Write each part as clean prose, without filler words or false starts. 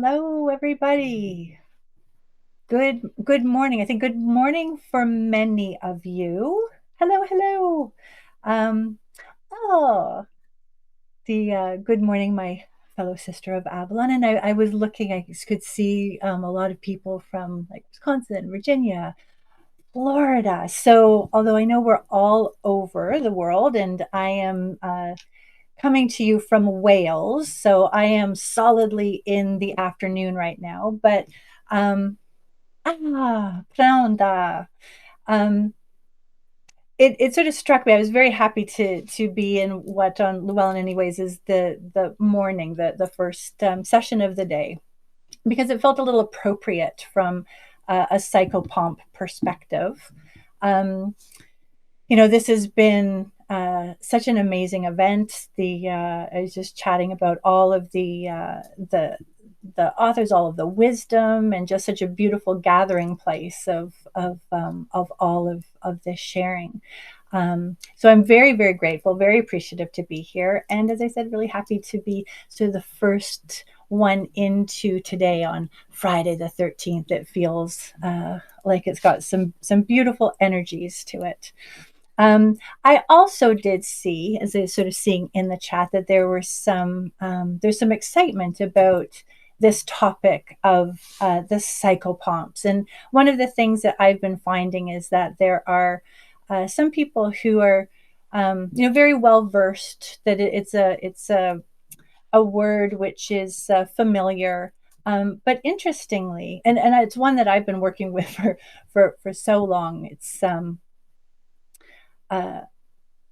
Hello, everybody. Good morning. I think good morning for many of you. Hello, hello. Um, oh, the good morning, my fellow sister of Avalon. And I was looking, I could see a lot of people from like Wisconsin, Virginia, Florida. So although I know we're all over the world, and I am coming to you from Wales, so I am solidly in the afternoon right now, but um, pronta. Um, it sort of struck me. I was very happy to be in what on Llewellyn anyways is the morning, the first session of the day, because it felt a little appropriate from a psychopomp perspective. Um, this has been such an amazing event. I was just chatting about all of the authors, all of the wisdom, and just such a beautiful gathering place of all of this sharing. So I'm very, very grateful, very appreciative to be here, and as I said, really happy to be sort of the first one into today on Friday the 13th. It feels like it's got some beautiful energies to it. I also did see, as I was sort of seeing in the chat, that there's some excitement about this topic of the psychopomps. And one of the things that I've been finding is that there are some people who are, very well versed. That it's a word which is familiar. But interestingly, and it's one that I've been working with for so long. It's uh,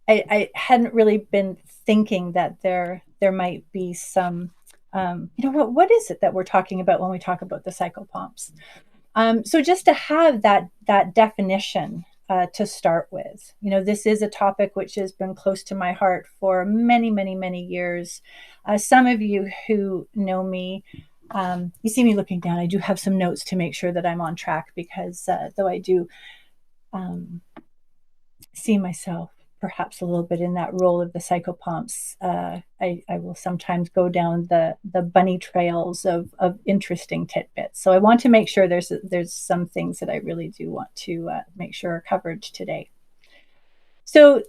I hadn't really been thinking that there might be some what is it that we're talking about when we talk about the psychopomps. So just to have that definition to start with, this is a topic which has been close to my heart for many, many, many years. Some of you who know me, you see me looking down. I do have some notes to make sure that I'm on track, because though I do um, see myself perhaps a little bit in that role of the psychopomps. I will sometimes go down the bunny trails of interesting tidbits. So I want to make sure there's some things that I really do want to make sure are covered today. So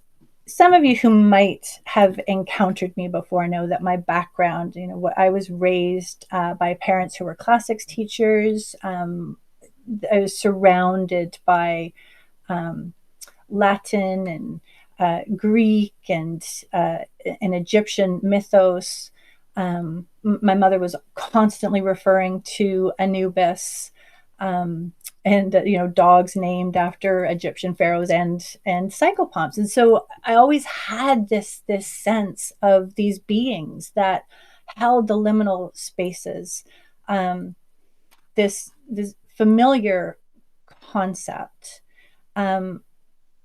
some of you who might have encountered me before know that my background, what I was raised by parents who were classics teachers. I was surrounded by Latin and Greek and Egyptian mythos. My mother was constantly referring to Anubis, and dogs named after Egyptian pharaohs and psychopomps. And so I always had this sense of these beings that held the liminal spaces. This familiar concept.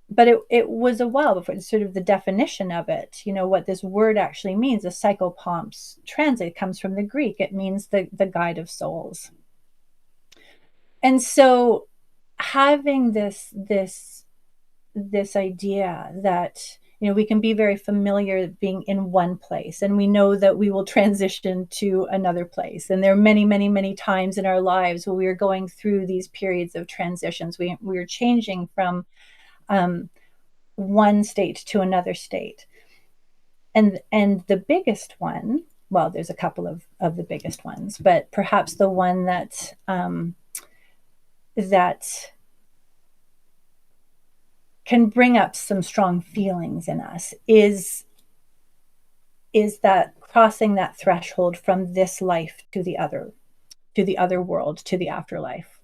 But it was a while before sort of the definition of it, what this word actually means. The psychopomps translate comes from the Greek. It means the guide of souls. And so having this idea that we can be very familiar being in one place, and we know that we will transition to another place. And there are many, many, many times in our lives where we are going through these periods of transitions. We are changing from one state to another state. And the biggest one, well, there's a couple of the biggest ones, but perhaps the one that that can bring up some strong feelings in us is that crossing that threshold from this life to the other world, to the afterlife.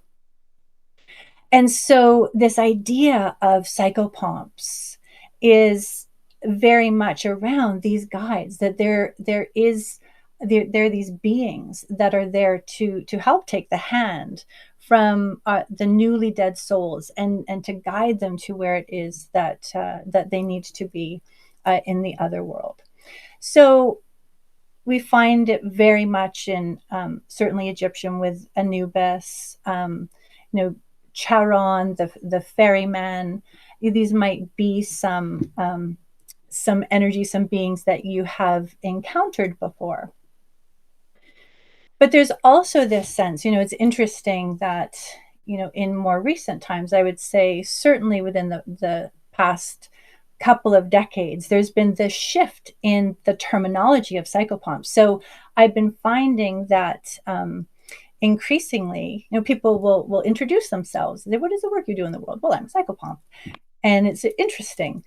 And so this idea of psychopomps is very much around these guides, that there are these beings that are there to help take the hand from the newly dead souls, and to guide them to where it is that they need to be in the other world. So we find it very much in certainly Egyptian with Anubis, Charon, the ferryman. These might be some energy, some beings that you have encountered before. But there's also this sense, it's interesting that, in more recent times, I would say certainly within the past couple of decades, there's been this shift in the terminology of psychopomps. So I've been finding that increasingly, people will introduce themselves. What is the work you do in the world? Well, I'm a psychopomp, and it's interesting.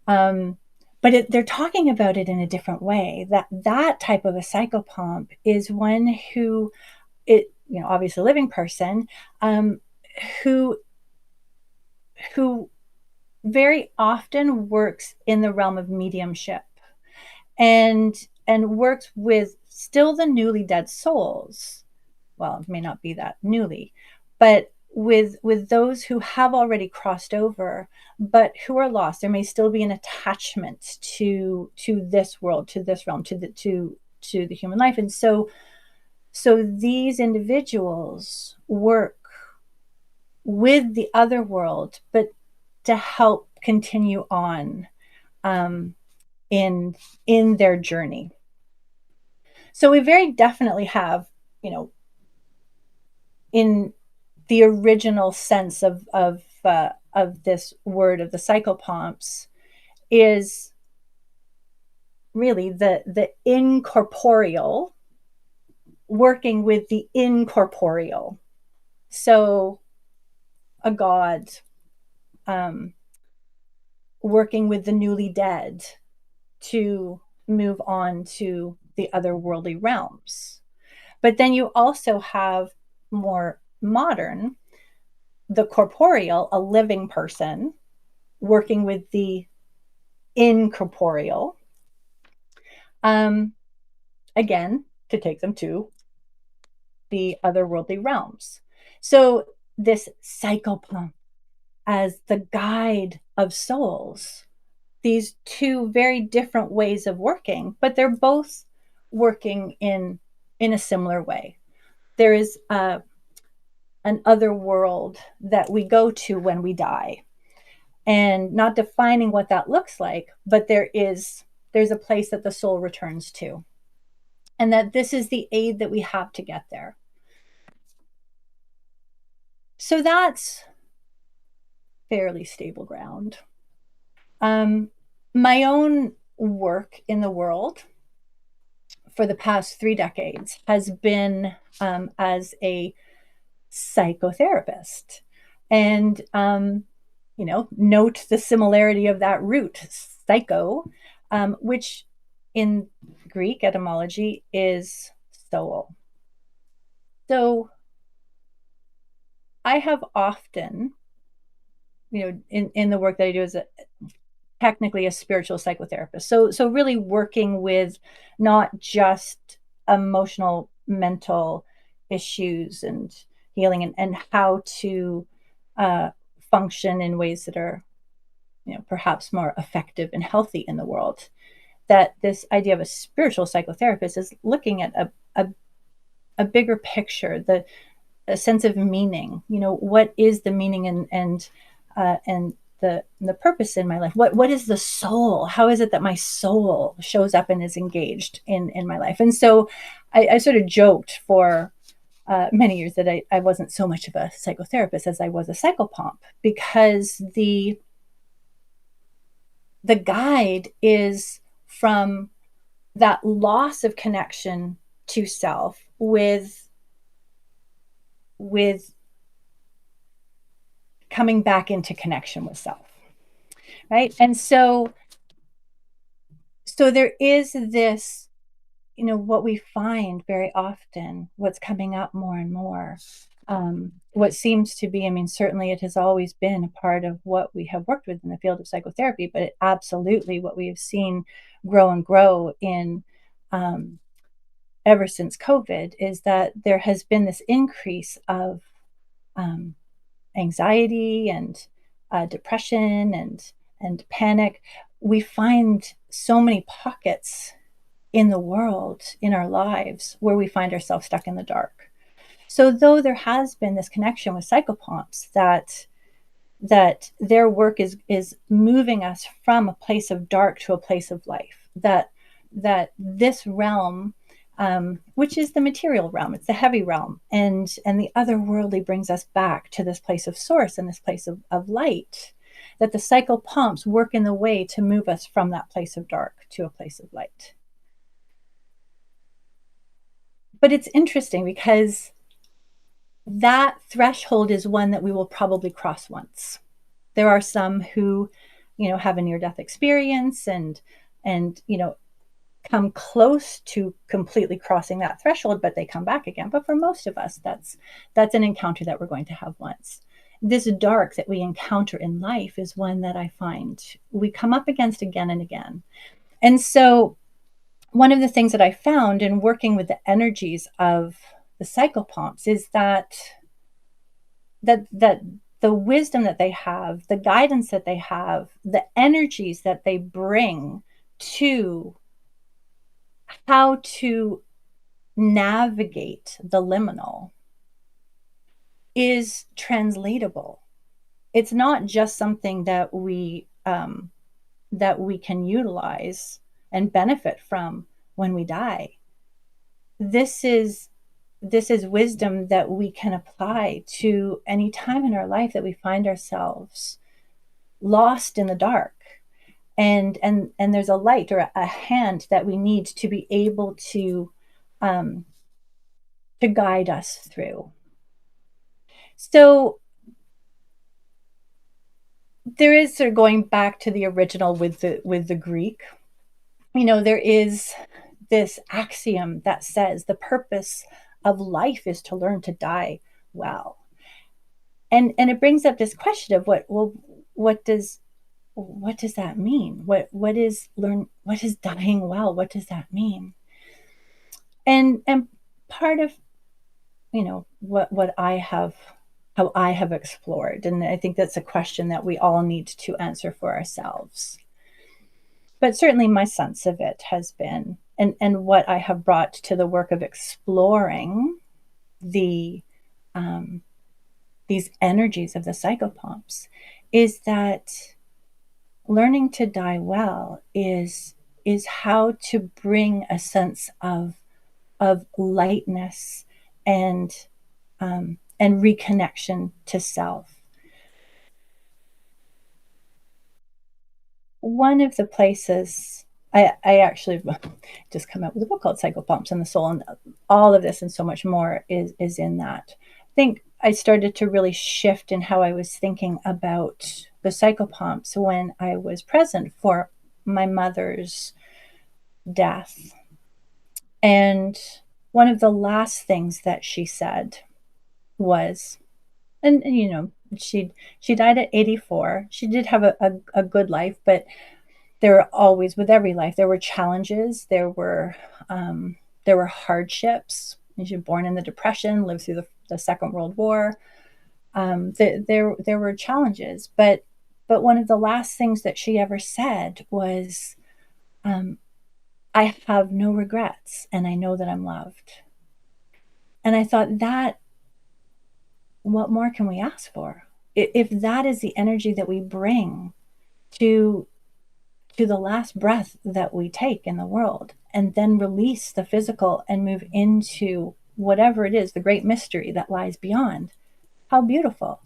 Um, but they're talking about it in a different way. That type of a psychopomp is one who, obviously a living person, who who very often works in the realm of mediumship, and works with still the newly dead souls. Well, it may not be that newly, but with those who have already crossed over, but who are lost. There may still be an attachment to this world, to this realm, to the human life. And so these individuals work with the other world, but to help continue on um, in their journey. So we very definitely have, in the original sense of this word of the psychopomps, is really the incorporeal working with the incorporeal. So a god um, working with the newly dead to move on to the otherworldly realms. But then you also have more modern, the corporeal, a living person working with the incorporeal, um, again, to take them to the otherworldly realms. So this psychopomp as the guide of souls, these two very different ways of working, but they're both working in a similar way. There is an other world that we go to when we die, and not defining what that looks like, but there's a place that the soul returns to, and that this is the aid that we have to get there. So that's fairly stable ground. My own work in the world for the past 3 decades has been as a psychotherapist. And, note the similarity of that root, psycho, which in Greek etymology is soul. So I have often, in the work that I do as technically a spiritual psychotherapist. So really working with not just emotional, mental issues and healing, and how to uh, function in ways that are, perhaps more effective and healthy in the world. That this idea of a spiritual psychotherapist is looking at a bigger picture, a sense of meaning. What is the meaning and the purpose in my life? What is the soul? How is it that my soul shows up and is engaged in my life? And so I sort of joked for many years that I wasn't so much of a psychotherapist as I was a psychopomp, because the guide is from that loss of connection to self with coming back into connection with self, right? And so there is this, what we find very often, what's coming up more and more, what seems to be, certainly it has always been a part of what we have worked with in the field of psychotherapy, but absolutely what we have seen grow and grow in ever since COVID, is that there has been this increase of um, anxiety and depression and panic. We find so many pockets in the world, in our lives, where we find ourselves stuck in the dark. So though there has been this connection with psychopomps, that their work is moving us from a place of dark to a place of life, that this realm which is the material realm. It's the heavy realm, and the otherworldly brings us back to this place of source and this place of light. That the psychopomps work in the way to move us from that place of dark to a place of light. But it's interesting because that threshold is one that we will probably cross once. There are some who, have a near-death experience and come close to completely crossing that threshold, but they come back again. But for most of us, that's an encounter that we're going to have once. This dark that we encounter in life is one that I find we come up against again and again. And so one of the things that I found in working with the energies of the psychopomps is that the wisdom that they have, the guidance that they have, the energies that they bring to how to navigate the liminal is translatable. It's not just something that we can utilize and benefit from when we die. This is wisdom that we can apply to any time in our life that we find ourselves lost in the dark, and there's a light or a hand that we need to be able to guide us through. So there is, sort of going back to the original with the Greek, there is this axiom that says the purpose of life is to learn to die well. And it brings up this question of what does that mean? What is dying well? What does that mean? And part of what I have, how I have explored, and I think that's a question that we all need to answer for ourselves. But certainly my sense of it has been, and what I have brought to the work of exploring these energies of the psychopomps, is that learning to die well is how to bring a sense of lightness and reconnection to self. One of the places I actually just come out with a book called Psychopomps and the Soul, and all of this and so much more is in that. I think I started to really shift in how I was thinking about the psychopomps when I was present for my mother's death. And one of the last things that she said was, and she died at 84. She did have a good life, but there were always, with every life, there were challenges. There were hardships. She was born in the Depression, lived through the Second World War. There were challenges, but one of the last things that she ever said was, I have no regrets, and I know that I'm loved. And I thought, that, what more can we ask for? If that is the energy that we bring to the last breath that we take in the world, and then release the physical and move into whatever it is, the great mystery that lies beyond, how beautiful.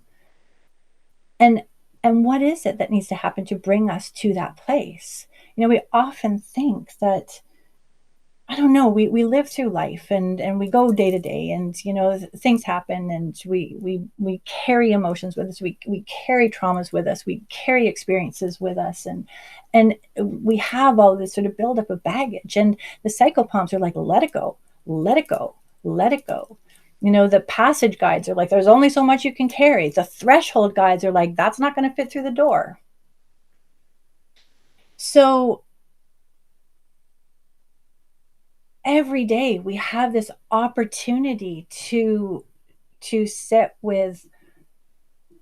And what is it that needs to happen to bring us to that place? We often think that, I don't know, we live through life and we go day to day, and things happen, and we carry emotions with us, we carry traumas with us, we carry experiences with us, and we have all this sort of buildup of baggage. And the psychopomps are like, let it go, let it go, let it go. The passage guides are like, there's only so much you can carry. The threshold guides are like, that's not going to fit through the door. So every day we have this opportunity to sit with,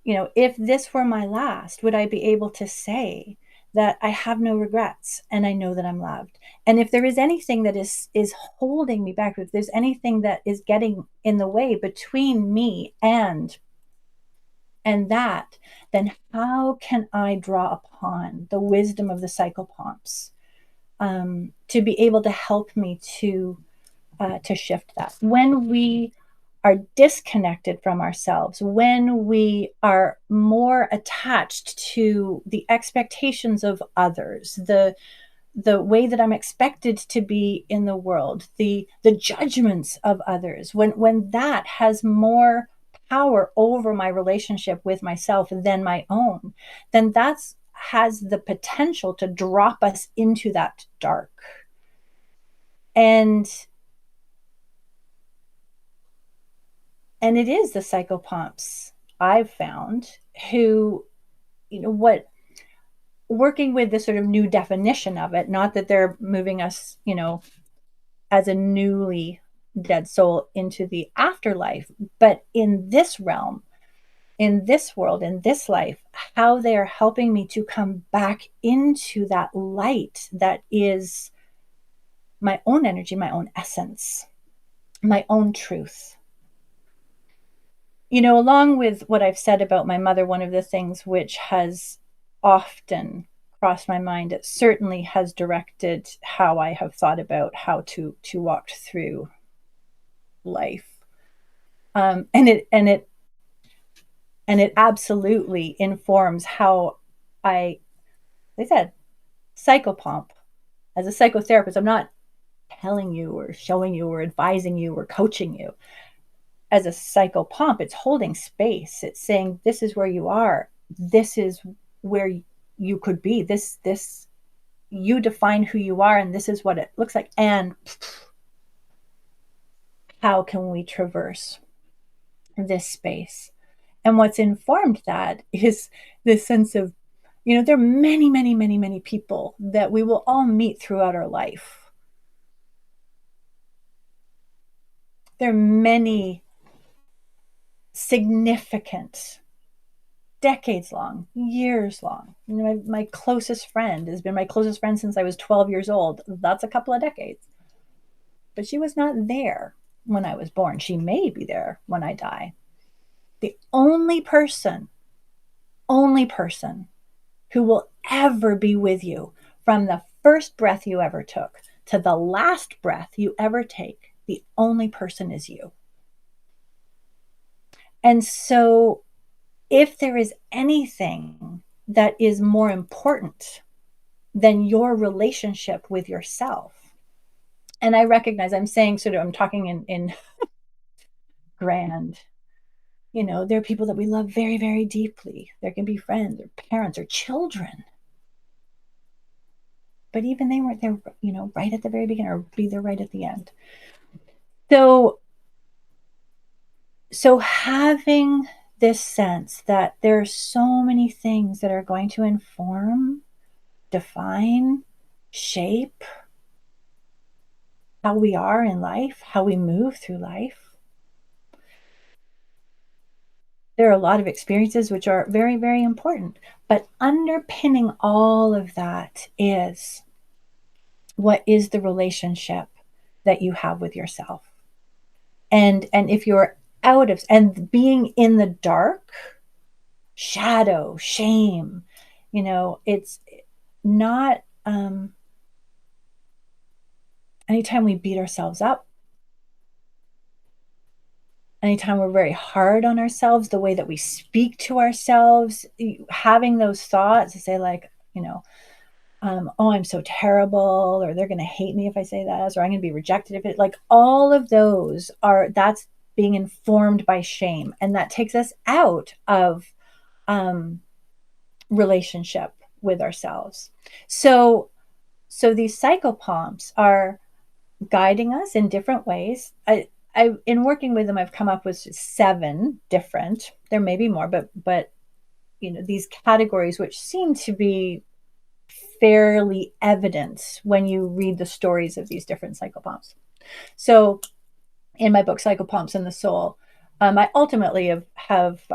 if this were my last, would I be able to say that I have no regrets and I know that I'm loved? And if there is anything that is holding me back, if there's anything that is getting in the way between me and that, then how can I draw upon the wisdom of the psychopomps to be able to help me to to shift that. When we are disconnected from ourselves, when we are more attached to the expectations of others, the way that I'm expected to be in the world, the judgments of others, when that has more power over my relationship with myself than my own, then that's has the potential to drop us into that dark. And it is the psychopomps I've found who, what working with this sort of new definition of it, not that they're moving us, as a newly dead soul into the afterlife, but in this realm, in this world, in this life, how they are helping me to come back into that light that is my own energy, my own essence, my own truth. Along with what I've said about my mother, one of the things which has often crossed my mind, it certainly has directed how I have thought about how to walk through life. And it absolutely informs how they said, psychopomp. As a psychotherapist, I'm not telling you or showing you or advising you or coaching you. As a psychopomp, it's holding space. It's saying, this is where you are. This is where you could be. This, you define who you are, and this is what it looks like. And how can we traverse this space? And what's informed that is this sense of, there are many, many, many, many people that we will all meet throughout our life. There are many significant, decades long, years long. My closest friend has been my closest friend since I was 12 years old. That's a couple of decades. But she was not there when I was born. She may be there when I die. The only person who will ever be with you from the first breath you ever took to the last breath you ever take, the only person is you. And so if there is anything that is more important than your relationship with yourself, and I recognize I'm saying I'm talking in grand, there are people that we love very, very deeply. There can be friends or parents or children. But even they weren't there, right at the very beginning or be there right at the end. So having this sense that there are so many things that are going to inform, define, shape how we are in life, how we move through life. There are a lot of experiences which are very, very important, but underpinning all of that is, what is the relationship that you have with yourself? And if you're out of, and being in the dark, shadow, shame, it's not, anytime we beat ourselves up, anytime we're very hard on ourselves, the way that we speak to ourselves, having those thoughts to say like, oh, I'm so terrible, or they're going to hate me if I say this, or I'm going to be rejected if it, like all of those that's being informed by shame. And that takes us out of relationship with ourselves. So these psychopomps are guiding us in different ways. I in working with them, I've come up with 7 different, there may be more, but these categories, which seem to be fairly evident when you read the stories of these different psychopomps. So in my book, Psychopomps and the Soul, I ultimately have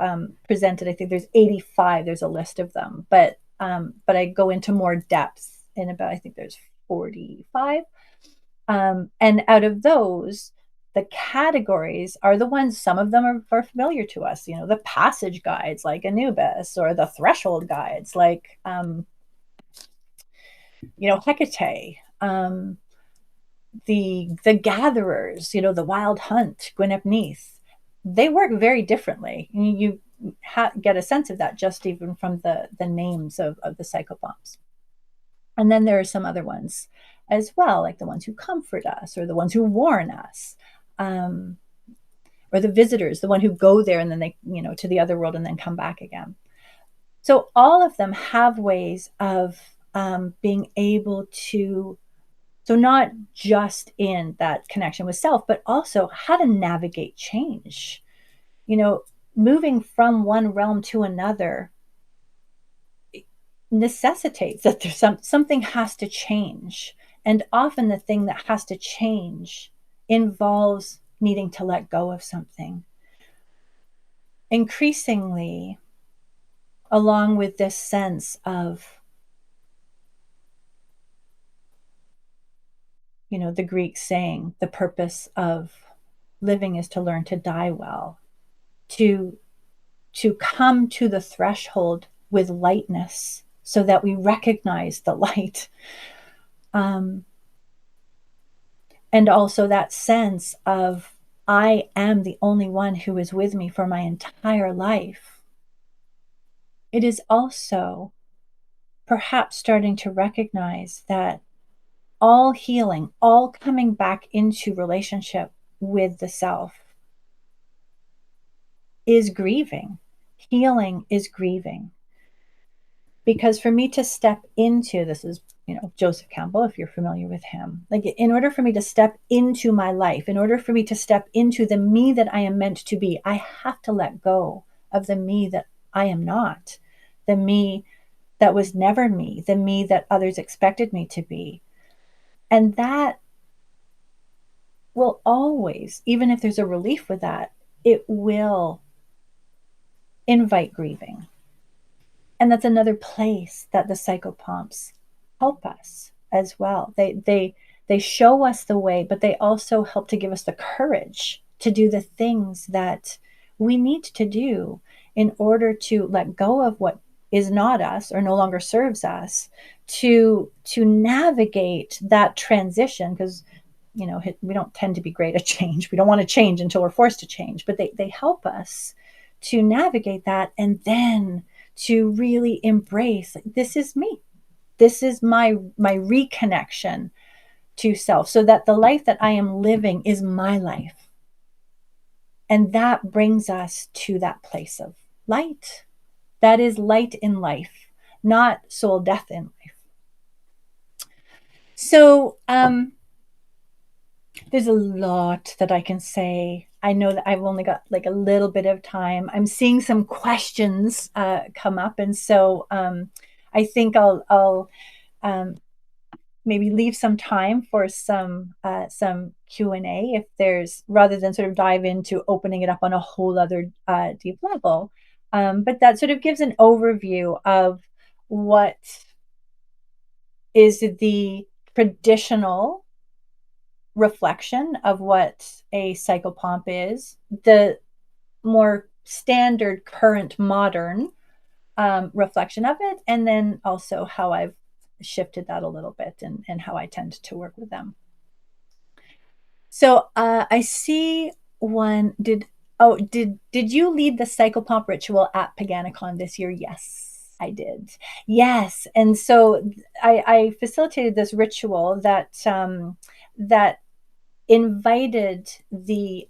presented, I think there's 85, there's a list of them, but I go into more depth in about, I think there's 45. And out of those, the categories are the ones, some of them are familiar to us, the passage guides like Anubis, or the threshold guides like, Hecate, the gatherers, the wild hunt, Gwyneth Neath, they work very differently. You get a sense of that just even from the names of the psychopomps. And then there are some other ones as well, like the ones who comfort us or the ones who warn us, um, or the visitors, the one who go there and then they, to the other world and then come back again. So all of them have ways of being able to, so not just in that connection with self, but also how to navigate change. Moving from one realm to another necessitates that there's something has to change. And often the thing that has to change involves needing to let go of something. Increasingly, along with this sense of, the Greek saying, the purpose of living is to learn to die well, to come to the threshold with lightness so that we recognize the light. And also that sense of, I am the only one who is with me for my entire life. It is also perhaps starting to recognize that all healing, all coming back into relationship with the self is grieving. Healing is grieving. Because for me to step into, this is, Joseph Campbell, if you're familiar with him, like in order for me to step into my life, in order for me to step into the me that I am meant to be, I have to let go of the me that I am not, the me that was never me, the me that others expected me to be. And that will always, even if there's a relief with that, it will invite grieving. And that's another place that the psychopomps help us as well. They show us the way, but they also help to give us the courage to do the things that we need to do in order to let go of what is not us or no longer serves us, to navigate that transition. Because we don't tend to be great at change. We don't want to change until we're forced to change, but they help us to navigate that, and then to really embrace, like, this is me. This is my reconnection to self, so that the life that I am living is my life. And that brings us to that place of light. That is light in life, not soul death in life. So there's a lot that I can say. I know that I've only got like a little bit of time. I'm seeing some questions come up, and so I think I'll maybe leave some time for some Q&A, if there's, rather than sort of dive into opening it up on a whole other deep level. But that sort of gives an overview of what is the traditional reflection of what a psychopomp is, the more standard, current, modern reflection of it, and then also how I've shifted that a little bit, and how I tend to work with them. So I see one. Did you lead the psychopomp ritual at Paganicon this year? Yes, I did. Yes, and so I facilitated this ritual that invited the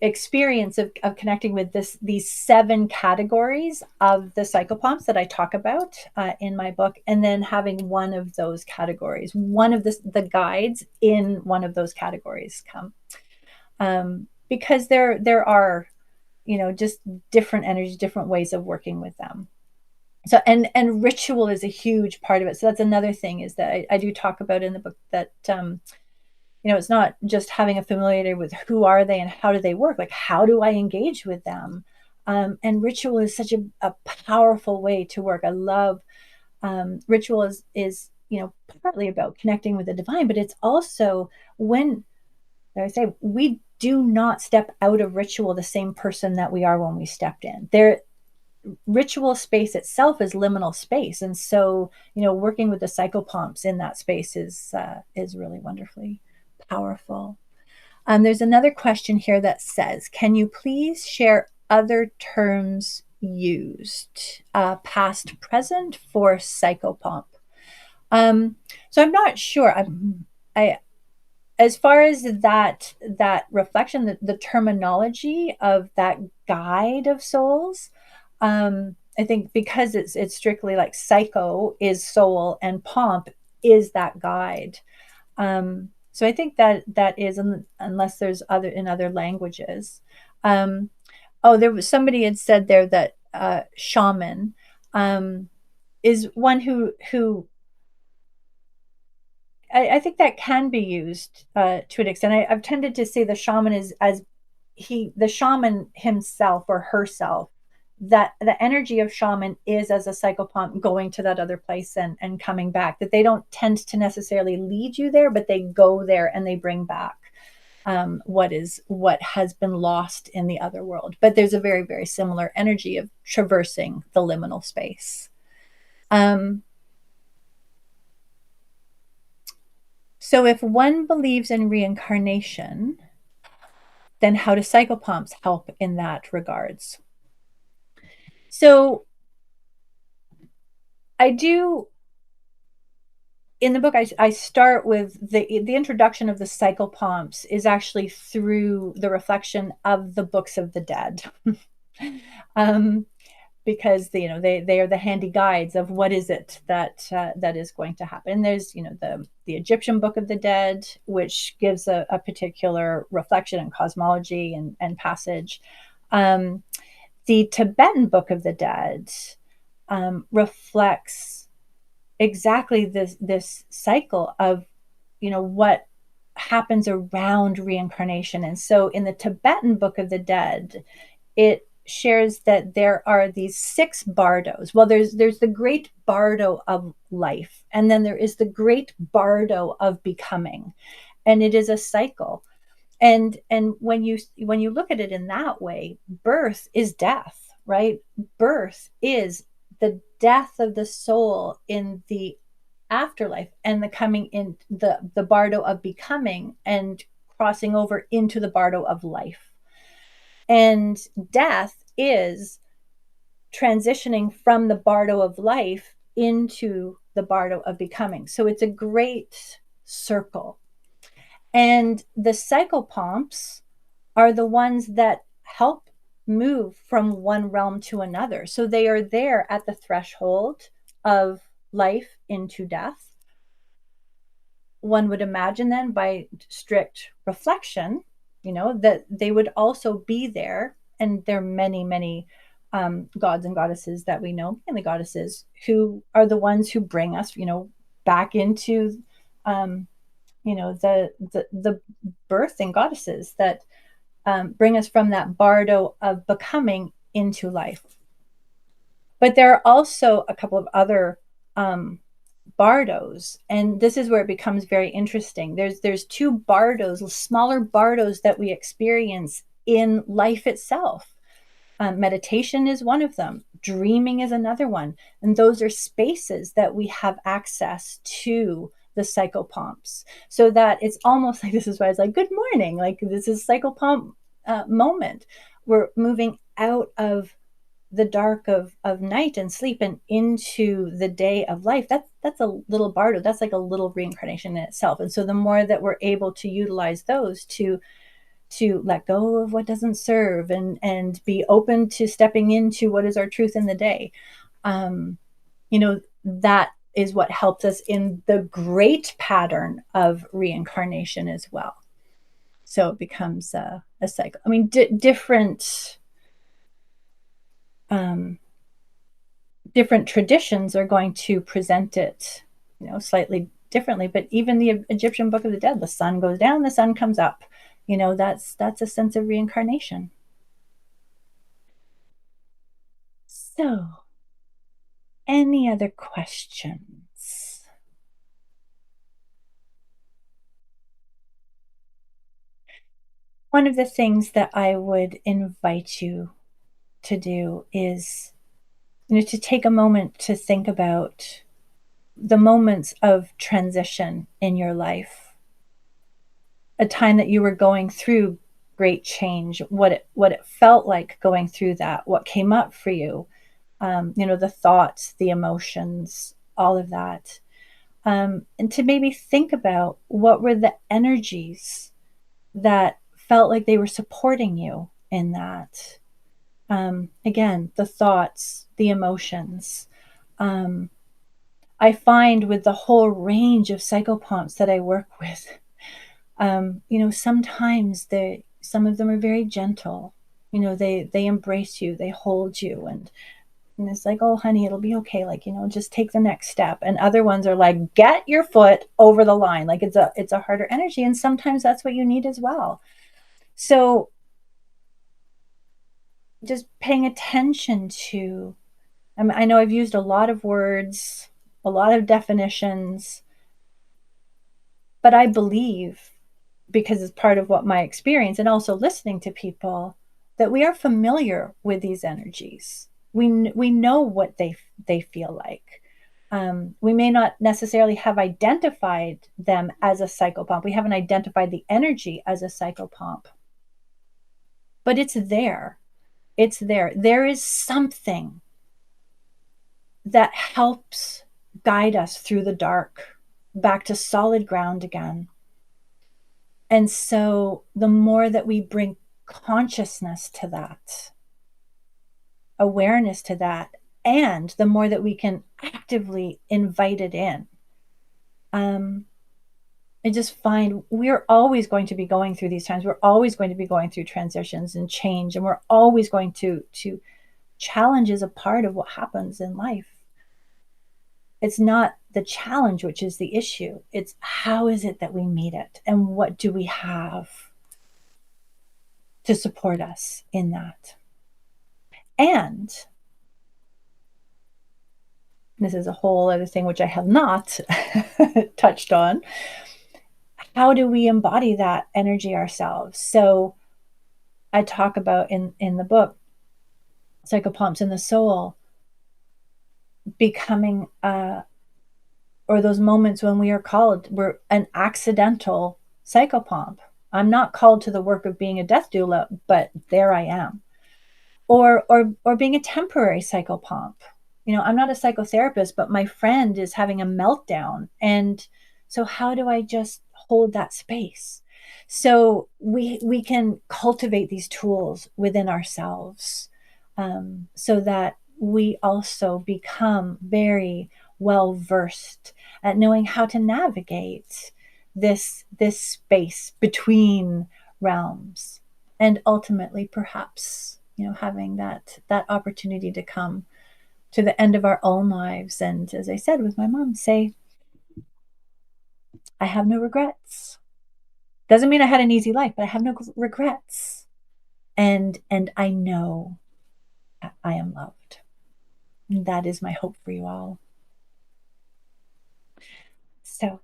experience of connecting with these 7 categories of the psychopomps that I talk about in my book, and then having one of those categories, one of the guides in one of those categories come, because there are just different energies, different ways of working with them. So and ritual is a huge part of it. So that's another thing, is that I do talk about in the book that it's not just having a familiarity with who are they and how do they work, like how do I engage with them. And ritual is such a powerful way to work. I love ritual is partly about connecting with the divine, but it's also, when I say, we do not step out of ritual the same person that we are when we stepped in. ritual space itself is liminal space, and so working with the psychopomps in that space is really wonderfully powerful. There's another question here that says, can you please share other terms used, past, present, for psychopomp? So I'm not sure. I as far as that reflection, the terminology of that guide of souls, I think because it's strictly like psycho is soul and pomp is that guide. So I think that is, unless there's other in other languages. Oh, there was somebody had said there that shaman is one who I think that can be used to an extent. I've tended to say the shaman is as the shaman himself or herself. That the energy of shaman is as a psychopomp going to that other place and coming back. That they don't tend to necessarily lead you there, but they go there and they bring back what has been lost in the other world. But there's a very, very similar energy of traversing the liminal space. So if one believes in reincarnation, then how do psychopomps help in that regards? So I do, in the book, I start with the introduction of the psychopomps is actually through the reflection of the books of the dead. um, because they are the handy guides of what is it that is going to happen. There's the Egyptian Book of the Dead, which gives a particular reflection and cosmology and passage. The Tibetan Book of the Dead reflects exactly this cycle of what happens around reincarnation. And so in the Tibetan Book of the Dead, it shares that there are these 6 bardos. Well, there's the great bardo of life, and then there is the great bardo of becoming, and it is a cycle. And when you look at it in that way, birth is death, right? Birth is the death of the soul in the afterlife, and the coming in the bardo of becoming and crossing over into the bardo of life. And death is transitioning from the bardo of life into the bardo of becoming. So it's a great circle. And the psychopomps are the ones that help move from one realm to another. So they are there at the threshold of life into death. One would imagine then, by strict reflection, that they would also be there. And there are many, many gods and goddesses that we know, mainly goddesses, who are the ones who bring us, back into, the birthing goddesses that bring us from that bardo of becoming into life. But there are also a couple of other bardos, and this is where it becomes very interesting. There's 2 bardos, smaller bardos, that we experience in life itself. Meditation is one of them. Dreaming is another one. And those are spaces that we have access to the psychopomps. So that it's almost like, this is why it's like, good morning. Like, this is psychopomp moment. We're moving out of the dark of night and sleep and into the day of life. That's a little bardo. That's like a little reincarnation in itself. And so the more that we're able to utilize those to let go of what doesn't serve and be open to stepping into what is our truth in the day, that is what helps us in the great pattern of reincarnation as well. So it becomes a cycle. I mean, different traditions are going to present it, slightly differently. But even the Egyptian Book of the Dead, the sun goes down, the sun comes up. That's a sense of reincarnation. So, any other questions? One of the things that I would invite you to do is to take a moment to think about the moments of transition in your life, a time that you were going through great change, what it felt like going through that, what came up for you, the thoughts, the emotions, all of that. And to maybe think about what were the energies that felt like they were supporting you in that. Again, the thoughts, the emotions. Um, I find with the whole range of psychopomps that I work with, sometimes some of them are very gentle. They embrace you, they hold you, and it's like, oh, honey, it'll be okay. Like, just take the next step. And other ones are like, get your foot over the line. Like it's a harder energy. And sometimes that's what you need as well. So just paying attention to, I know I've used a lot of words, a lot of definitions, but I believe, because it's part of what my experience and also listening to people, that we are familiar with these energies. We know what they feel like. We may not necessarily have identified them as a psychopomp. We haven't identified the energy as a psychopomp, but it's there. It's there. There is something that helps guide us through the dark back to solid ground again. And so the more that we bring consciousness to that, awareness to that, and the more that we can actively invite it in, I just find we're always going to be going through these times. We're always going to be going through transitions and change, and we're always going to challenge is a part of what happens in life. It's not the challenge which is the issue. It's how is it that we meet it, and what do we have to support us in that. And this is a whole other thing which I have not touched on. How do we embody that energy ourselves? So I talk about in the book, Psychopomps in the Soul, becoming or those moments when we're an accidental psychopomp. I'm not called to the work of being a death doula, but there I am. Or being a temporary psychopomp. I'm not a psychotherapist, but my friend is having a meltdown. And so how do I just hold that space? So we can cultivate these tools within ourselves, so that we also become very well versed at knowing how to navigate this space between realms, and ultimately perhaps having that opportunity to come to the end of our own lives, and, as I said with my mom, say, I have no regrets. Doesn't mean I had an easy life, but I have no regrets, and I know I am loved. And that is my hope for you all. So